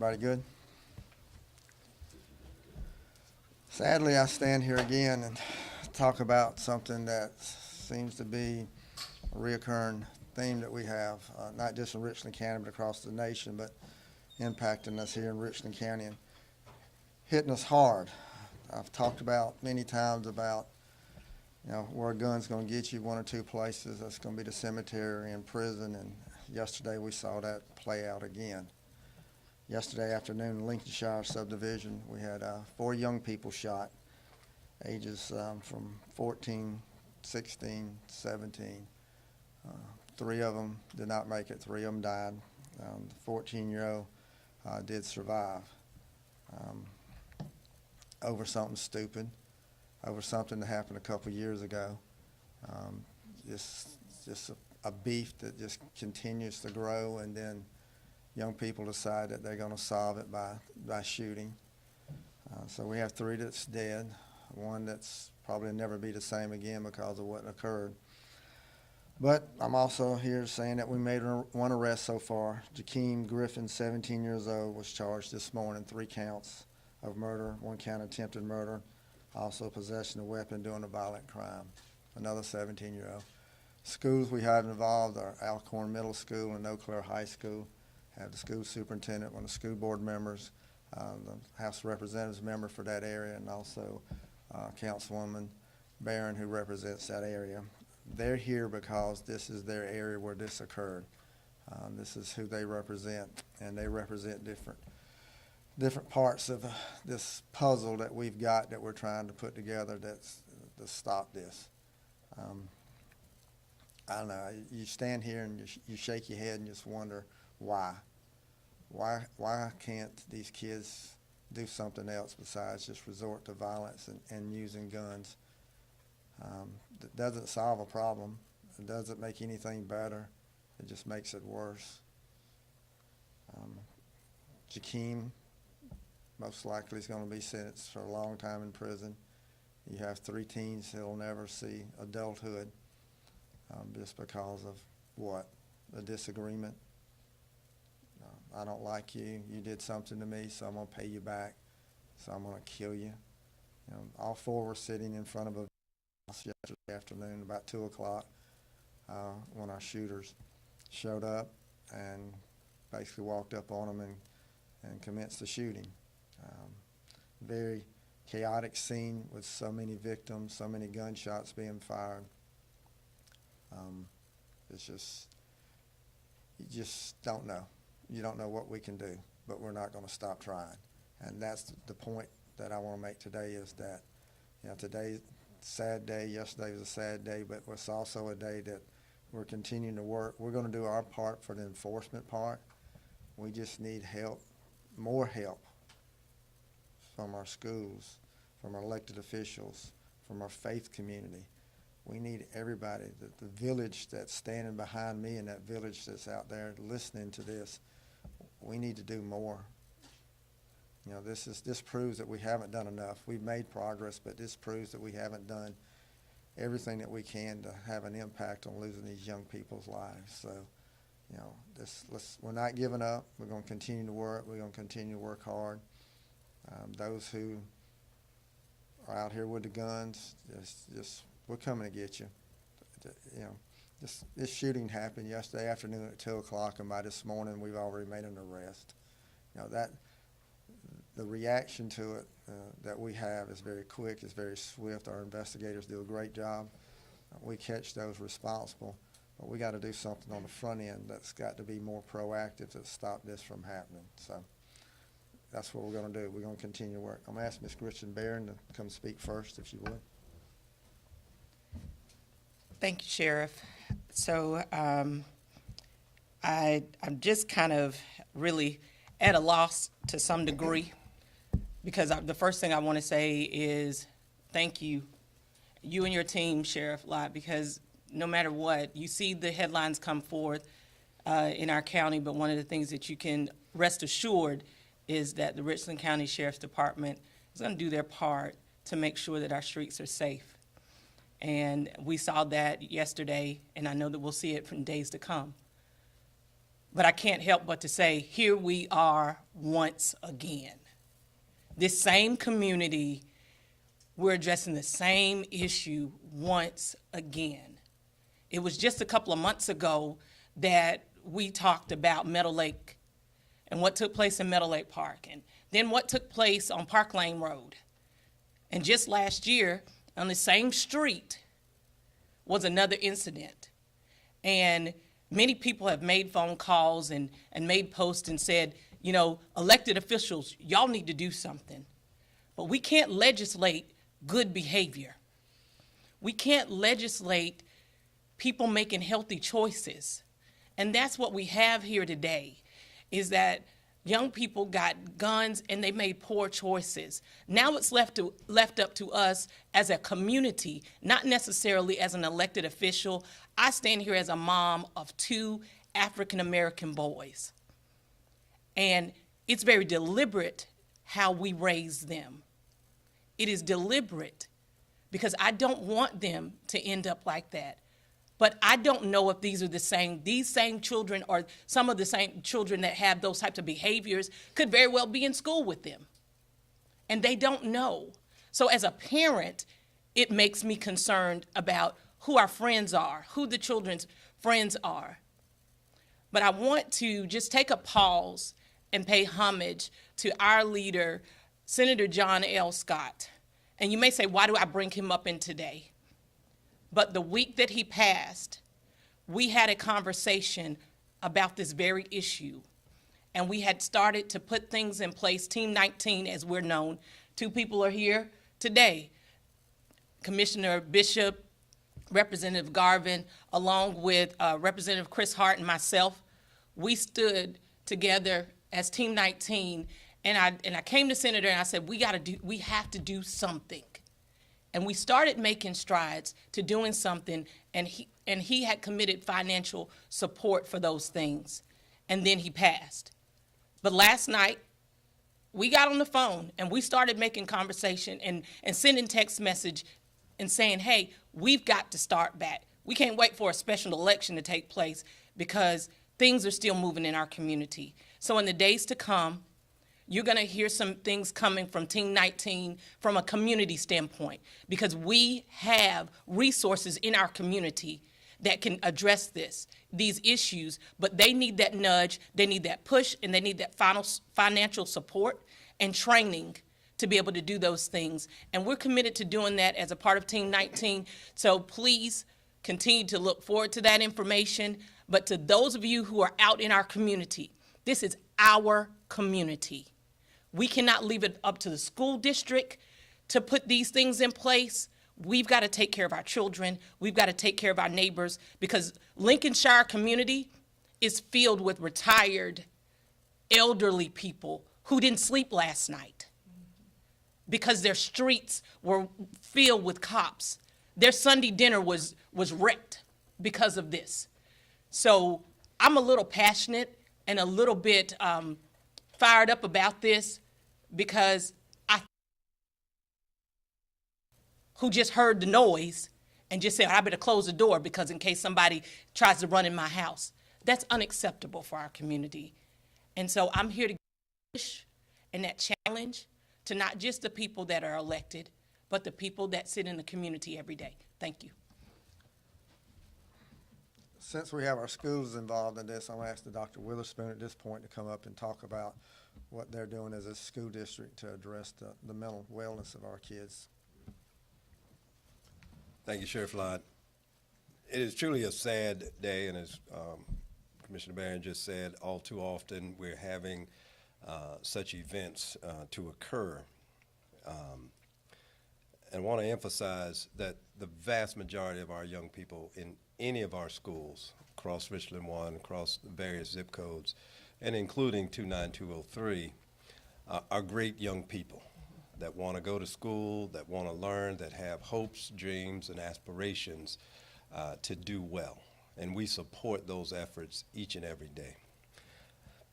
Everybody good? Sadly, I stand here again and talk about something that seems to be a reoccurring theme that we have, not just in Richland County, but across the nation, but impacting us here in Richland County and hitting us hard. I've talked about many times about, where a gun's going to get you, one or two places. That's going to be the cemetery and prison, and yesterday we saw that play out again. Yesterday afternoon in Lincolnshire subdivision, we had 4 young people shot, ages from 14, 16, 17. 3 of them did not make it. 3 of them died. The 14-year-old did survive over something stupid, over something that happened a couple years ago. Just a beef that just continues to grow, and then young people decide that they're going to solve it by shooting. So we have 3 that's dead, 1 that's probably never be the same again because of what occurred. But I'm also here saying that we made 1 arrest so far. Jakobe Griffin, 17 years old, was charged this morning, 3 counts of murder, 1 count attempted murder, also possession of a weapon doing a violent crime, another 17-year-old. Schools we have involved are Alcorn Middle School and Eau Claire High School. Have the school superintendent, 1 of the school board members, the House of Representatives member for that area, and also Councilwoman Barron, who represents that area. They're here because this is their area where this occurred. This is who they represent, and they represent different parts of this puzzle that we've got that we're trying to put together to stop this. I don't know. You stand here and you shake your head and just wonder why. Why can't these kids do something else besides just resort to violence and using guns? It doesn't solve a problem. It doesn't make anything better. It just makes it worse. Jakobe most likely is going to be sentenced for a long time in prison. You have 3 teens that'll never see adulthood just because of what? A disagreement. I don't like you. You did something to me, so I'm going to pay you back. So I'm going to kill you. All 4 were sitting in front of a house yesterday afternoon about 2 o'clock when our shooters showed up and basically walked up on them and commenced the shooting. Very chaotic scene with so many victims, so many gunshots being fired. It's just, you just don't know. You don't know what we can do, but we're not going to stop trying. And that's the point that I want to make today is that, today's a sad day. Yesterday was a sad day, but it's also a day that we're continuing to work. We're going to do our part for the enforcement part. We just need help, more help from our schools, from our elected officials, from our faith community. We need everybody, the village that's standing behind me and that village that's out there listening to this. We need to do more. This proves that we haven't done enough. We've made progress, but this proves that we haven't done everything that we can to have an impact on losing these young people's lives. So, we're not giving up. We're going to continue to work. We're going to continue to work hard. Those who are out here with the guns, we're coming to get you. This shooting happened yesterday afternoon at 2 o'clock, and by this morning we've already made an arrest. The reaction to it that we have is very quick, it's very swift. Our investigators do a great job. We catch those responsible, but we got to do something on the front end that's got to be more proactive to stop this from happening. So that's what we're going to do. We're going to continue to work. I'm going to ask Ms. Gretchen Barron to come speak first, if you would. Thank you, Sheriff. So I'm just kind of really at a loss to some degree, because the first thing I want to say is thank you, you and your team, Sheriff Lott, because no matter what, you see the headlines come forth in our county, but one of the things that you can rest assured is that the Richland County Sheriff's Department is going to do their part to make sure that our streets are safe. And we saw that yesterday, and I know that we'll see it in days to come. But I can't help but to say, here we are once again. This same community, we're addressing the same issue once again. It was just a couple of months ago that we talked about Meadow Lake and what took place in Meadow Lake Park, and then what took place on Park Lane Road. And just last year, on the same street, was another incident. And many people have made phone calls and made posts and said, you know, elected officials, y'all need to do something. But we can't legislate good behavior. We can't legislate people making healthy choices. And that's what we have here today, is that young people got guns and they made poor choices. Now it's left up to us as a community, not necessarily as an elected official. I stand here as a mom of 2 African-American boys. And it's very deliberate how we raise them. It is deliberate because I don't want them to end up like that. But I don't know if these same children or some of the same children that have those types of behaviors could very well be in school with them. And they don't know. So as a parent, it makes me concerned about who our friends are, who the children's friends are. But I want to just take a pause and pay homage to our leader, Senator John L. Scott. And you may say, why do I bring him up in today? But the week that he passed, we had a conversation about this very issue. And we had started to put things in place. Team 19, as we're known, 2 people are here today. Commissioner Bishop, Representative Garvin, along with Representative Chris Hart and myself, we stood together as Team 19. And I came to Senator and I said, we have to do something. And we started making strides to doing something, and he had committed financial support for those things. And then he passed. But last night, we got on the phone and we started making conversation and sending text message and saying, hey, we've got to start back. We can't wait for a special election to take place because things are still moving in our community. So in the days to come, you're going to hear some things coming from Team 19 from a community standpoint, because we have resources in our community that can address these issues, but they need that nudge, they need that push, and they need that financial support and training to be able to do those things. And we're committed to doing that as a part of Team 19. So please continue to look forward to that information. But to those of you who are out in our community, this is our community. We cannot leave it up to the school district to put these things in place. We've got to take care of our children. We've got to take care of our neighbors, because Lincolnshire community is filled with retired elderly people who didn't sleep last night because their streets were filled with cops. Their Sunday dinner was wrecked because of this. So I'm a little passionate and a little bit fired up about this, because who just heard the noise and just said, I better close the door because in case somebody tries to run in my house. That's unacceptable for our community. And so I'm here to push and that challenge to not just the people that are elected, but the people that sit in the community every day. Thank you. Since we have our schools involved in this, I'm going to ask Dr. Witherspoon at this point to come up and talk about what they're doing as a school district to address the mental wellness of our kids. Thank you, Sheriff Lott. It is truly a sad day, and as Commissioner Barron just said, all too often we're having such events to occur. And I want to emphasize that the vast majority of our young people in any of our schools across Richland 1, across the various zip codes, and including 29203, are great young people that want to go to school, that want to learn, that have hopes, dreams, and aspirations to do well. And we support those efforts each and every day.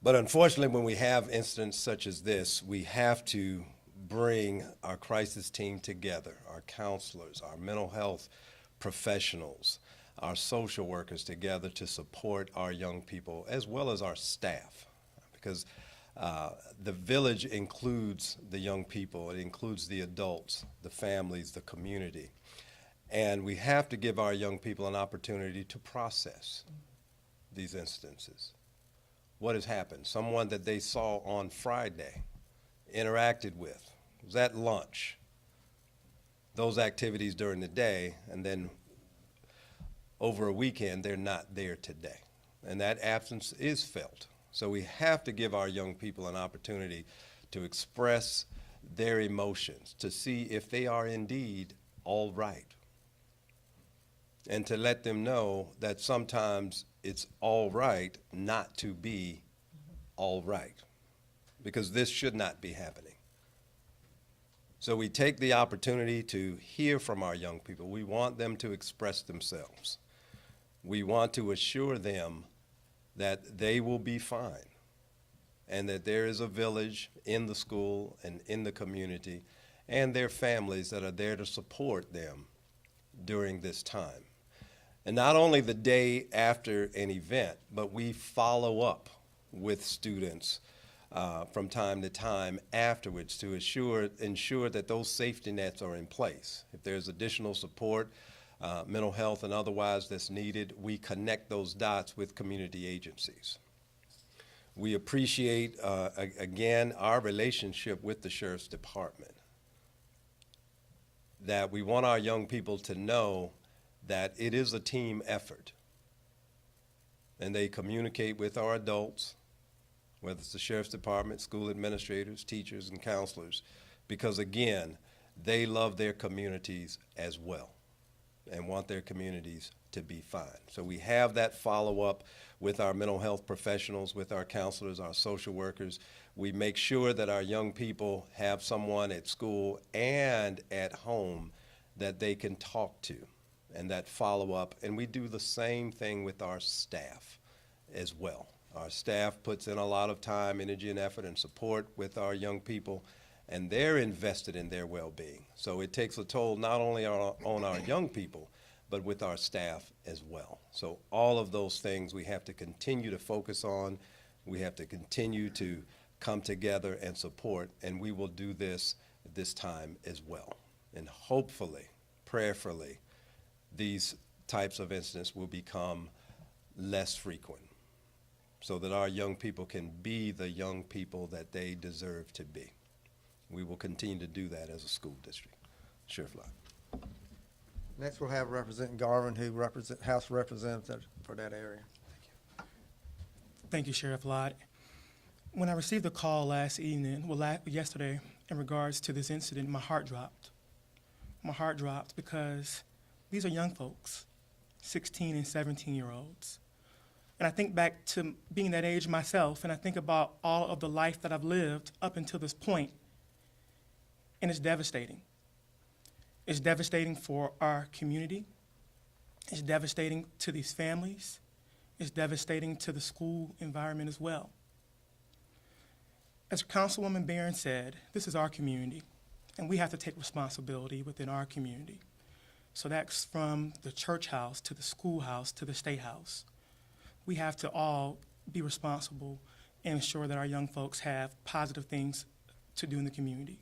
But unfortunately, when we have incidents such as this, we have to bring our crisis team together, our counselors, our mental health professionals, our social workers together to support our young people as well as our staff, because the village includes the young people, it includes the adults, the families, the community. And we have to give our young people an opportunity to process these instances. What has happened? Someone that they saw on Friday, interacted with, was at lunch, those activities during the day, and then over a weekend, they're not there today. And that absence is felt. So we have to give our young people an opportunity to express their emotions, to see if they are indeed all right. And to let them know that sometimes it's all right not to be all right, because this should not be happening. So we take the opportunity to hear from our young people. We want them to express themselves. We want to assure them that they will be fine and that there is a village in the school and in the community and their families that are there to support them during this time. And not only the day after an event, but we follow up with students from time to time afterwards to ensure that those safety nets are in place. If there's additional support, mental health and otherwise that's needed, we connect those dots with community agencies. We appreciate, again, our relationship with the Sheriff's Department, that we want our young people to know that it is a team effort. And they communicate with our adults, whether it's the Sheriff's Department, school administrators, teachers, and counselors, because again, they love their communities as well and want their communities to be fine. So we have that follow-up with our mental health professionals, with our counselors, our social workers. We make sure that our young people have someone at school and at home that they can talk to, and that follow-up. And we do the same thing with our staff as well. Our staff puts in a lot of time, energy, and effort and support with our young people, and they're invested in their well-being. So it takes a toll not only on our young people, but with our staff as well. So all of those things we have to continue to focus on. We have to continue to come together and support, and we will do this time as well. And hopefully, prayerfully, these types of incidents will become less frequent so that our young people can be the young people that they deserve to be. We will continue to do that as a school district. Sheriff Lott. Next, we'll have Representative Garvin, who represents House Representative for that area. Thank you, Sheriff Lott. When I received a call yesterday, in regards to this incident, my heart dropped. My heart dropped because these are young folks, 16 and 17-year-olds. And I think back to being that age myself, and I think about all of the life that I've lived up until this point, and it's devastating. It's devastating for our community. It's devastating to these families. It's devastating to the school environment as well. As Councilwoman Barron said, this is our community, and we have to take responsibility within our community. So that's from the church house to the schoolhouse to the state house. We have to all be responsible and ensure that our young folks have positive things to do in the community,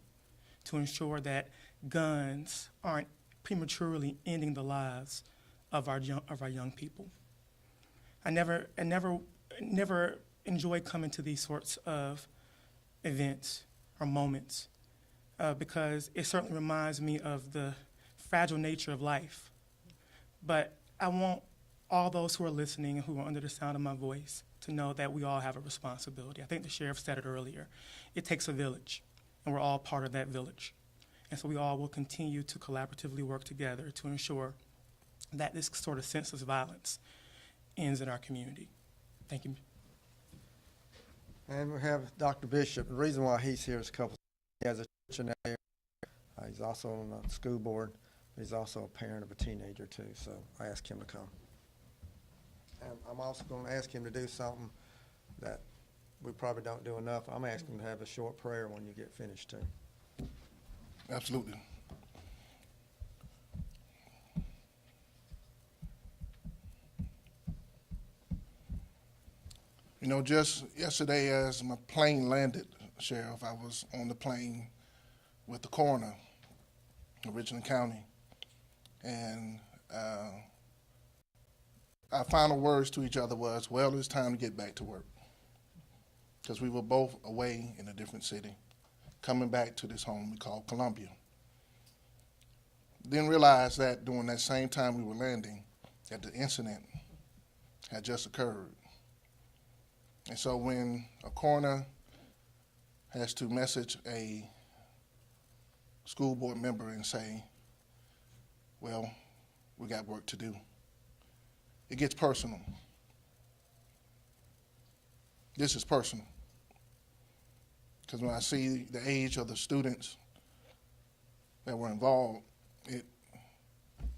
to ensure that guns aren't prematurely ending the lives of our young people. I never enjoy coming to these sorts of events or moments because it certainly reminds me of the fragile nature of life. But I want all those who are listening and who are under the sound of my voice to know that we all have a responsibility. I think the sheriff said it earlier. It takes a village, and we're all part of that village. And so we all will continue to collaboratively work together to ensure that this sort of senseless violence ends in our community. Thank you. And we have Dr. Bishop. The reason why he's here is he has a church in that area. He's also on the school board. He's also a parent of a teenager too, so I asked him to come. And I'm also going to ask him to do something that we probably don't do enough. I'm asking him to have a short prayer when you get finished too. Absolutely. You know, just yesterday as my plane landed, Sheriff, I was on the plane with the coroner of Richland County, and our final words to each other was, well, it's time to get back to work. Because we were both away in a different city, coming back to this home we call Columbia. Didn't realize that during that same time we were landing, that the incident had just occurred. And so when a coroner has to message a school board member and say, well, we got work to do, it gets personal. This is personal. Because when I see the age of the students that were involved, it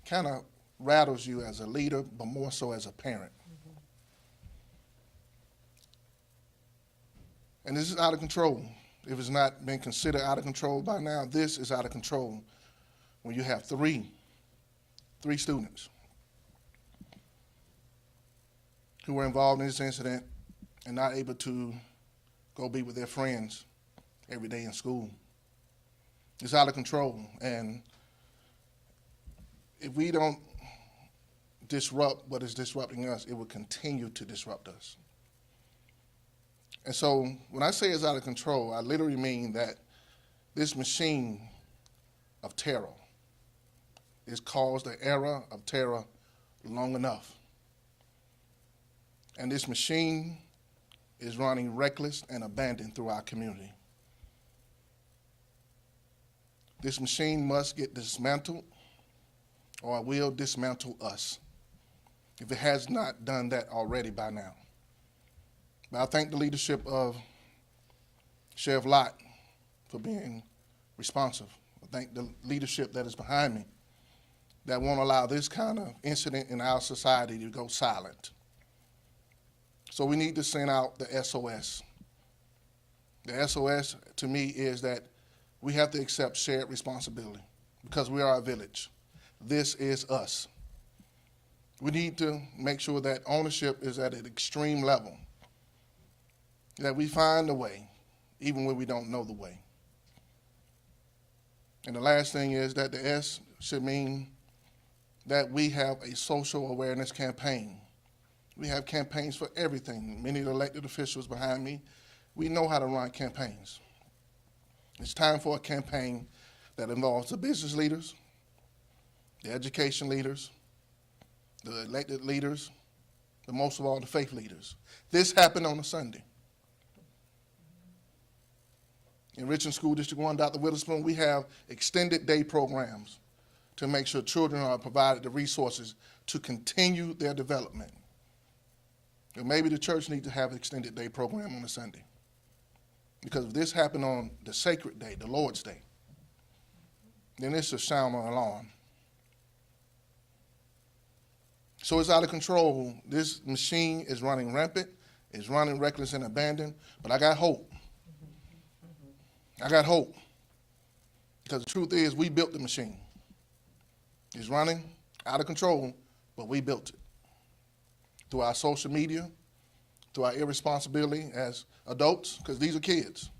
kind of rattles you as a leader, but more so as a parent. Mm-hmm. And this is out of control. If it's not been considered out of control by now, this is out of control when you have three students who were involved in this incident and not able to go be with their friends every day in school. It's out of control, and if we don't disrupt what is disrupting us, it will continue to disrupt us. And so when I say it's out of control, I literally mean that this machine of terror has caused the era of terror long enough. And this machine is running reckless and abandoned through our community. This machine must get dismantled, or it will dismantle us, if it has not done that already by now. But I thank the leadership of Sheriff Lott for being responsive. I thank the leadership that is behind me that won't allow this kind of incident in our society to go silent. So we need to send out the SOS. The SOS to me is that we have to accept shared responsibility because we are a village. This is us. We need to make sure that ownership is at an extreme level, that we find a way, even when we don't know the way. And the last thing is that the S should mean that we have a social awareness campaign. We have campaigns for everything. Many of the elected officials behind me, we know how to run campaigns. It's time for a campaign that involves the business leaders, the education leaders, the elected leaders, but most of all, the faith leaders. This happened on a Sunday. In Richland School District 1, Dr. Witherspoon, we have extended day programs to make sure children are provided the resources to continue their development. And maybe the church needs to have an extended day program on a Sunday. Because if this happened on the sacred day, the Lord's Day, then it's a sound an alarm. So it's out of control. This machine is running rampant, it's running reckless and abandoned, but I got hope. I got hope. Because the truth is, we built the machine. It's running out of control, but we built it. Through our social media, through our irresponsibility as adults, because these are kids.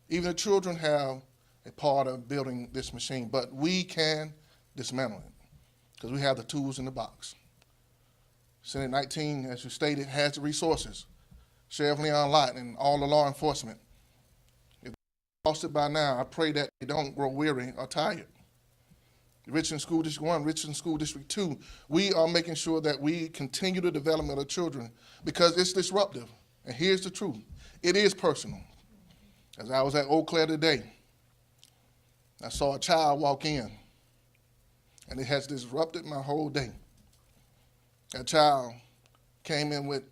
Even the children have a part of building this machine, but we can dismantle it because we have the tools in the box. Senate 19, as you stated, has the resources. Sheriff Lott and all the law enforcement. If they've lost it by now, I pray that they don't grow weary or tired. Richland School District 1, Richland School District 2, we are making sure that we continue the development of children because it's disruptive. And here's the truth. It is personal. As I was at Eau Claire today, I saw a child walk in, and it has disrupted my whole day. That child came in with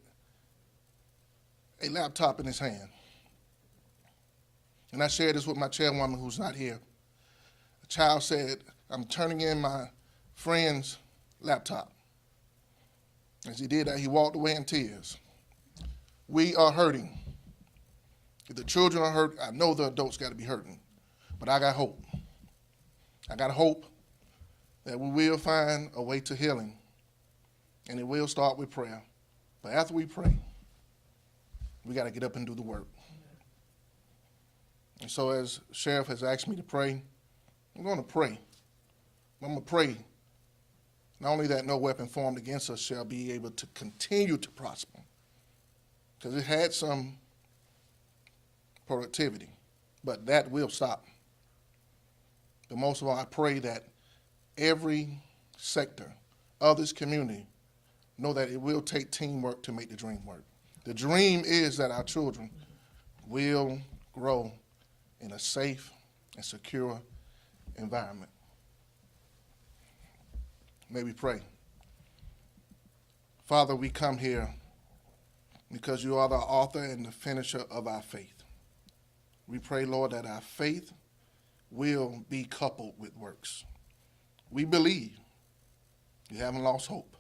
a laptop in his hand. And I shared this with my chairwoman who's not here. The child said, I'm turning in my friend's laptop. As he did that, he walked away in tears. We are hurting. If the children are hurt, I know the adults got to be hurting. But I got hope. I got hope that we will find a way to healing. And it will start with prayer. But after we pray, We got to get up and do the work. And so as Sheriff has asked me to pray, I'm going to pray. I'm going to pray not only that no weapon formed against us shall be able to continue to prosper, because it had some productivity, but that will stop. But most of all, I pray that every sector of this community know that it will take teamwork to make the dream work. The dream is that our children will grow in a safe and secure environment. May we pray. Father, we come here because you are the author and the finisher of our faith. We pray, Lord, that our faith will be coupled with works. We believe, you haven't lost hope,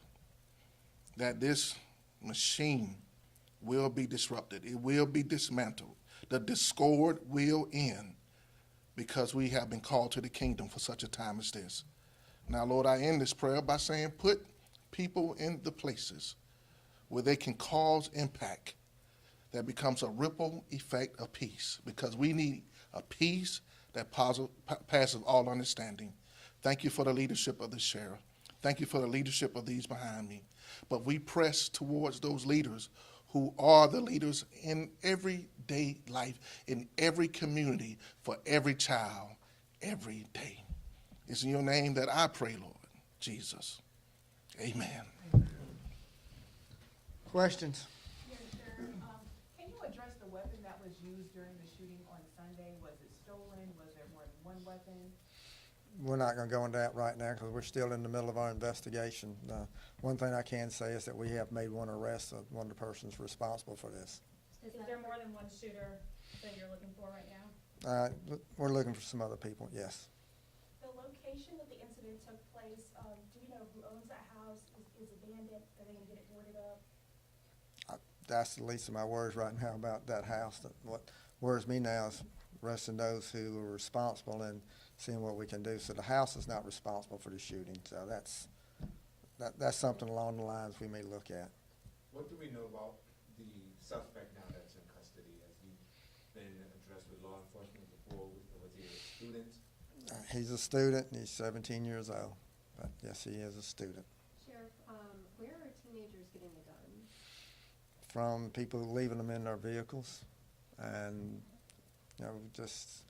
that this machine will be disrupted. It will be dismantled. The discord will end because we have been called to the kingdom for such a time as this. Now, Lord, I end this prayer by saying, put people in the places where they can cause impact that becomes a ripple effect of peace, because we need a peace that passes all understanding. Thank you for the leadership of the sheriff. Thank you for the leadership of these behind me. But we press towards those leaders who are the leaders in everyday life, in every community, for every child, every day. It's in your name that I pray, Lord Jesus. Amen. Questions? Yes, sir. Can you address the weapon that was used during the shooting on Sunday? Was it stolen? Was there more than one weapon? We're not going to go into that right now because we're still in the middle of our investigation. One thing I can say is that we have made one arrest of one of the persons responsible for this. Is there more than one shooter that you're looking for right now? We're looking for some other people, yes. The location that the incident took place, do you know who owns that house? Is abandoned? Are they going to get it boarded up? That's the least of my worries right now about that house. What worries me now is arresting those who are responsible and seeing what we can do. So the house is not responsible for the shooting. So that's something along the lines we may look at. What do we know about the suspect now that's in custody? Has he been addressed with law enforcement before? Was he a student? He's a student, and he's 17 years old. But yes, he is a student. Sheriff, where are teenagers getting the guns? From people leaving them in their vehicles. And, you know, just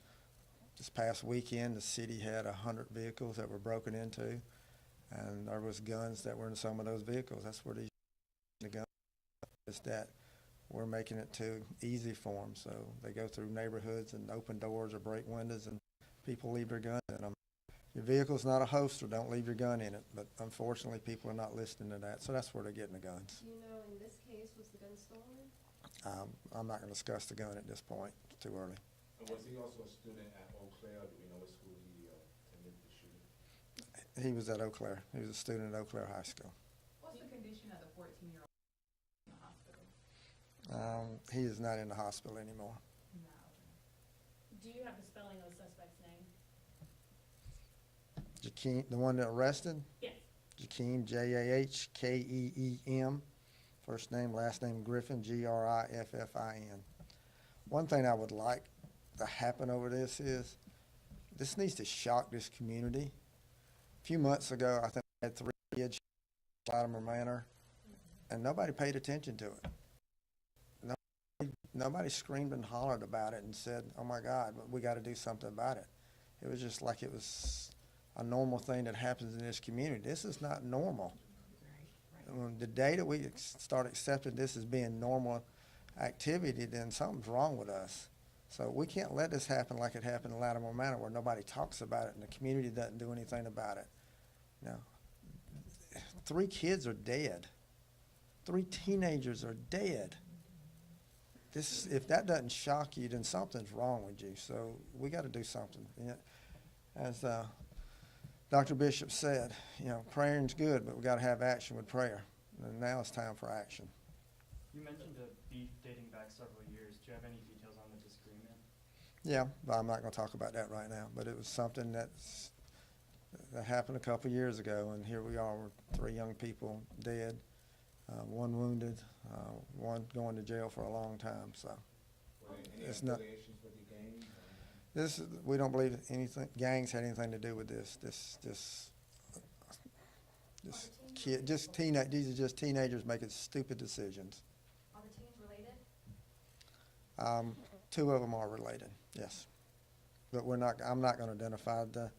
this past weekend, the city had 100 vehicles that were broken into, and there was guns that were in some of those vehicles. That's where the guns is that we're making it too easy for them. So they go through neighborhoods and open doors or break windows, and people leave their gun in them. Your vehicle's not a holster, don't leave your gun in it. But unfortunately, people are not listening to that, so that's where they're getting the guns. Do you know, in this case, was the gun stolen? I'm not going to discuss the gun at this point. It's too early. And was he also a student at Eau Claire? Do we know what school he attended the shooting? He was at Eau Claire. He was a student at Eau Claire High School. What's the condition of the 14-year-old in the hospital? He is not in the hospital anymore. No. Do you have the spelling of the suspect's name? Jakeem, the one that arrested? Yes. Jakeem, Jahkeem. First name, last name Griffin, Griffin. One thing I would like to happen over this is, this needs to shock this community. A few months ago, I think we had 3 kids shot at Latimer Manor, and nobody paid attention to it. Nobody screamed and hollered about it and said, oh my God, we got to do something about it. It was just like it was a normal thing that happens in this community. This is not normal. The day that we start accepting this as being normal activity, then something's wrong with us. So we can't let this happen like it happened in Latimer Manor, where nobody talks about it and the community doesn't do anything about it. No. 3 kids are dead. 3 teenagers are dead. This, if that doesn't shock you, then something's wrong with you. So we got to do something. As Dr. Bishop said, you know, praying's good, but we got to have action with prayer. And now it's time for action. You mentioned a beef dating back several years. Do you have any details on the disagreement? Yeah, but I'm not going to talk about that right now. But it was something that happened a couple of years ago, and here we are with 3 young people dead. one wounded, one going to jail for a long time, so. Were there any It's not- affiliations with the gang? This, we don't believe anything, gangs had anything to do with this kid, these are just teenagers making stupid decisions. Are the teams related? Two of them are related, yes. But I'm not gonna identify the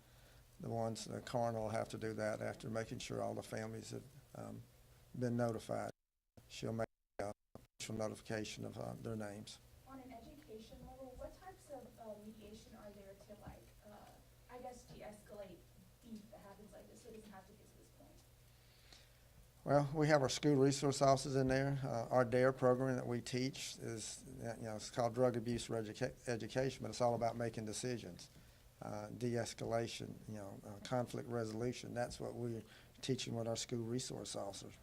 ones, the coroner will have to do that after making sure all the families have, been notified. She'll make a official notification of, their names. On an education level, what types of mediation are there to I guess de-escalate beef that happens like this so it doesn't have to get to this point? Well, we have our school resource officers in there. Our DARE program that we teach is, it's called Drug Abuse Education, but it's all about making decisions, de-escalation, conflict resolution. That's what we're teaching with our school resource officers.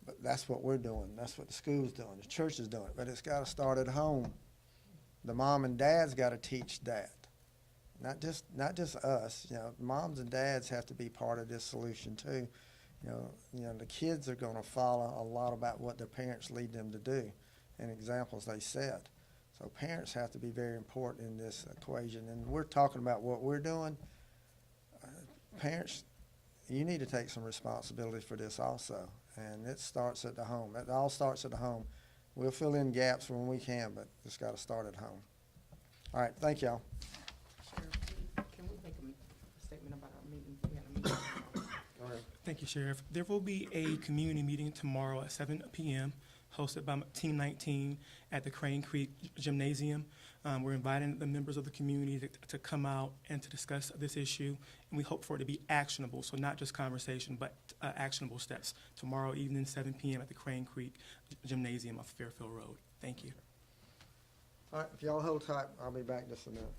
But that's what we're doing. That's what the school's doing. The church is doing it. But it's got to start at home. The mom and dad's got to teach that. Not just us. Moms and dads have to be part of this solution too. The kids are going to follow a lot about what their parents lead them to do and examples they set. So parents have to be very important in this equation. And we're talking about what we're doing. Parents, you need to take some responsibility for this also. And it starts at the home. It all starts at the home. We'll fill in gaps when we can, but it's got to start at home. All right, thank y'all. Sheriff, can we make a statement about our meeting? We had a meeting tomorrow. Thank you, Sheriff. There will be a community meeting tomorrow at 7 p.m. hosted by Team 19 at the Crane Creek Gymnasium. We're inviting the members of the community to come out and to discuss this issue, and we hope for it to be actionable, so not just conversation, but actionable steps. Tomorrow evening, 7 p.m. at the Crane Creek Gymnasium off Fairfield Road. Thank you. All right, if y'all hold tight, I'll be back just a minute.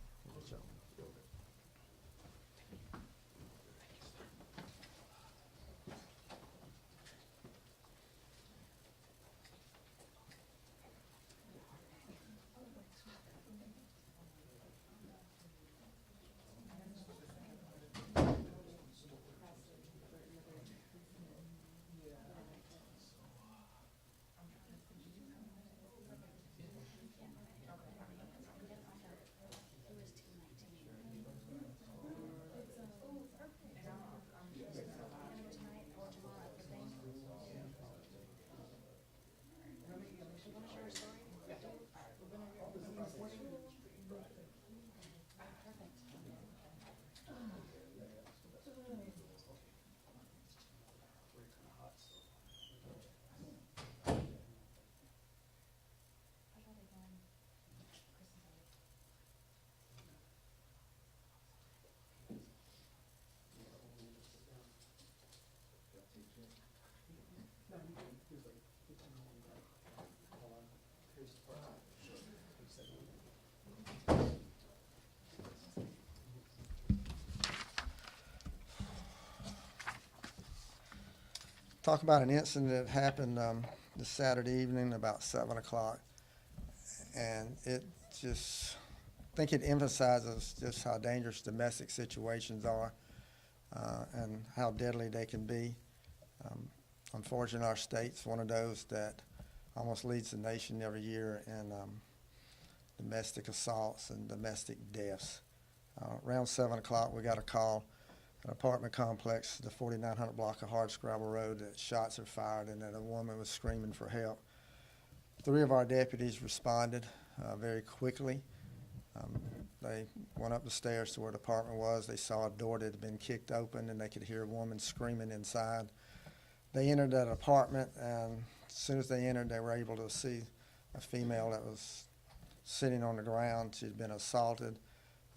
Talk about an incident that happened this Saturday evening about 7 o'clock. And it just, I think it emphasizes just how dangerous domestic situations are and how deadly they can be. Unfortunately, our state's one of those that almost leads the nation every year in domestic assaults and domestic deaths. Around 7 o'clock, we got a call, an apartment complex, the 4900 block of Hardscrabble Road, that shots are fired and that a woman was screaming for help. 3 of our deputies responded very quickly. They went up the stairs to where the apartment was. They saw a door that had been kicked open and they could hear a woman screaming inside. They entered that apartment, and as soon as they entered, they were able to see a female that was sitting on the ground. She'd been assaulted.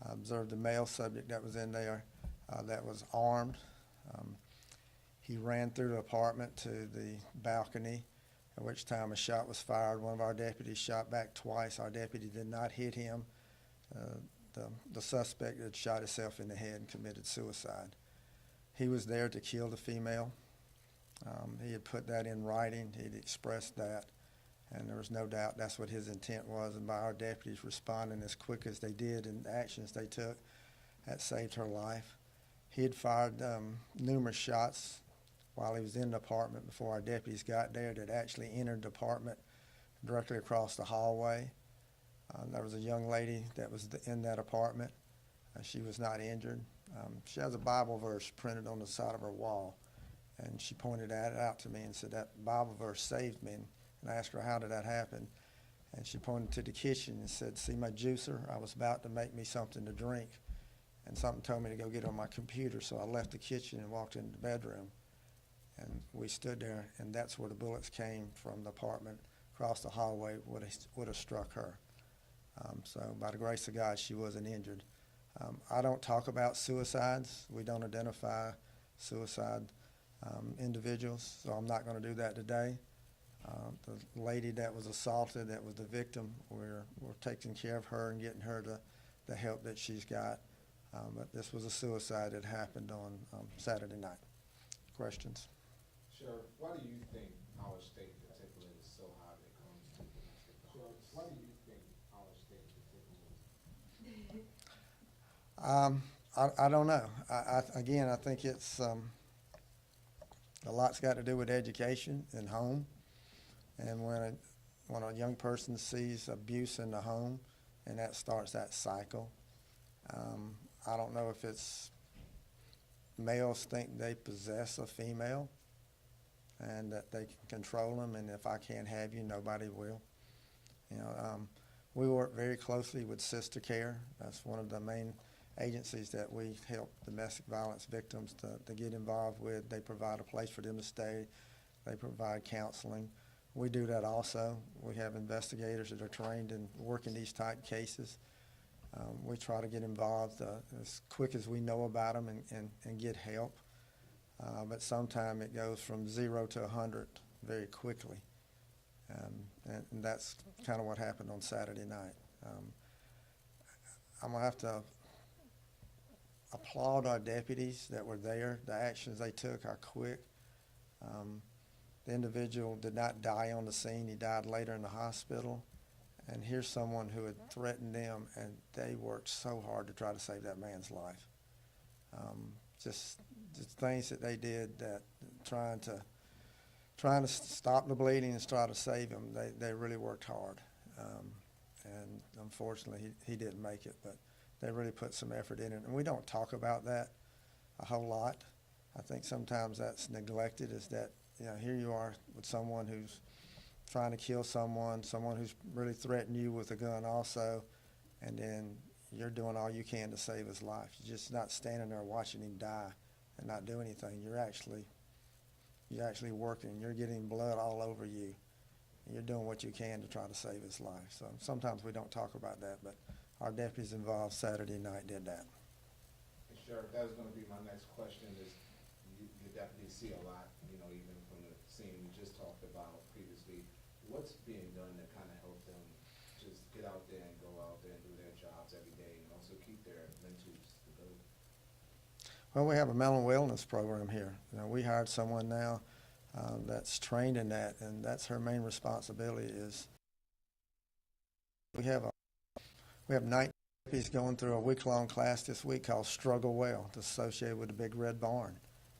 I observed a male subject that was in there that was armed. He ran through the apartment to the balcony, at which time a shot was fired. One of our deputies shot back twice. Our deputy did not hit him. The suspect had shot himself in the head and committed suicide. He was there to kill the female. He had put that in writing. He'd expressed that, and there was no doubt that's what his intent was. And by our deputies responding as quick as they did and the actions they took, that saved her life. He had fired numerous shots while he was in the apartment before our deputies got there that actually entered the apartment directly across the hallway. There was a young lady that was in that apartment. She was not injured. She has a Bible verse printed on the side of her wall, and she pointed that out to me and said, that Bible verse saved me. And I asked her, how did that happen? And she pointed to the kitchen and said, see my juicer? I was about to make me something to drink, and something told me to go get on my computer, so I left the kitchen and walked into the bedroom. And we stood there, and that's where the bullets came from. The apartment across the hallway would have struck her. So by the grace of God, she wasn't injured. I don't talk about suicides. We don't identify suicide individuals, so I'm not going to do that today. The lady that was assaulted, that was the victim, we're taking care of her and getting her the help that she's got. But this was a suicide that happened on Saturday night. Questions? Sheriff, why do you think our state in particular is so high when it comes to domestic violence? Why do you think our state in particular? I don't know. Again, I think it's a lot's got to do with education and home. And when a young person sees abuse in the home, and that starts that cycle, I don't know if it's males think they possess a female and that they can control them, and if I can't have you, nobody will. You know, we work very closely with Sister Care. That's one of the main agencies that we help domestic violence victims to get involved with. They provide a place for them to stay. They provide counseling. We do that also. We have investigators that are trained in working these type cases. We try to get involved as quick as we know about them and get help. But sometimes it goes from 0 to 100 very quickly. And that's kind of what happened on Saturday night. I'm going to have to applaud our deputies that were there. The actions they took are quick. The individual did not die on the scene. He died later in the hospital. And here's someone who had threatened them, and they worked so hard to try to save that man's life. Just things that they did, that trying to stop the bleeding and try to save him. They really worked hard. And unfortunately, he didn't make it, but they really put some effort in it. And we don't talk about that a whole lot. I think sometimes that's neglected, is that, you know, here you are with someone who's trying to kill someone who's really threatened you with a gun also, and then you're doing all you can to save his life. You're just not standing there watching him die and not do anything. You're actually working. You're getting blood all over you. And you're doing what you can to try to save his life. So sometimes we don't talk about that, but our deputies involved Saturday night did that. Sheriff, that was going to be my next question. Is your deputies see a lot, you know, even from the scene we just talked about previously. What's being done to kind of help them just get out there and go out there and do their jobs every day, and also keep their mental stability? Well, we have a mental wellness program here. You know, we hired someone now that's trained in that, and that's her main responsibility. Is we have 9 deputies going through a week-long class this week called Struggle Well, that's associated with the Big Red Barn.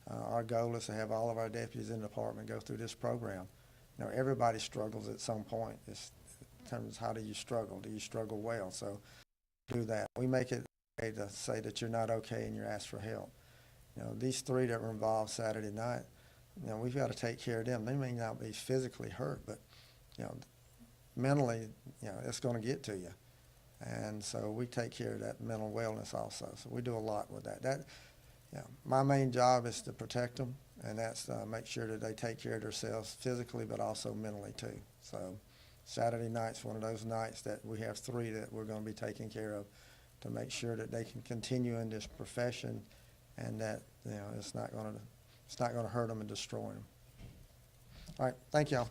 Our goal is to have all of our deputies in the department go through this program. You know, everybody struggles at some point. It's in terms of how do you struggle? Do you struggle well? So do that. We make it okay to say that you're not okay and you ask for help. You know, these 3 that were involved Saturday night, you know, we've got to take care of them. They may not be physically hurt, but, you know, mentally, you know, it's going to get to you. And so we take care of that mental wellness also. So we do a lot with that. Yeah, my main job is to protect them, and that's make sure that they take care of themselves physically, but also mentally too. So Saturday night's one of those nights that we have 3 that we're going to be taking care of to make sure that they can continue in this profession, and that, you know, it's not going to hurt them and destroy them. All right, thank y'all.